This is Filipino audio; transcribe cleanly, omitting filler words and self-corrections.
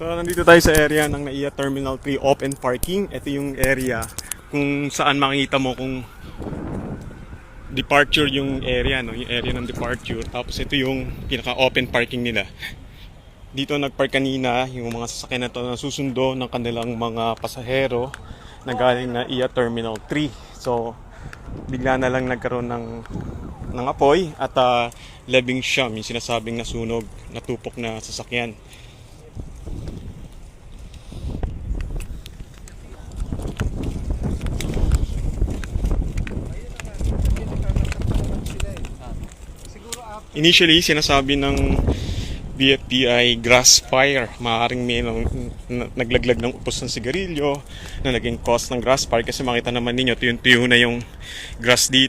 So, nandito tayo sa area ng NAIA Terminal 3 Open Parking. Ito yung area kung saan makikita mo kung departure yung area, no? Yung area ng departure. Tapos ito yung pinaka-open parking nila. Dito nagpark kanina yung mga sasakyan na to na susundo ng kanilang mga pasahero na galing na NAIA Terminal 3. So, bigla na lang nagkaroon ng apoy at labing siyam, yung sinasabing nasunog, natupok na sasakyan. Initially, sinasabi ng BFTI grass fire. Maaaring may naglaglag ng upos ng sigarilyo na naging cause ng grass fire kasi makita naman ninyo, tuyo na yung grass dito.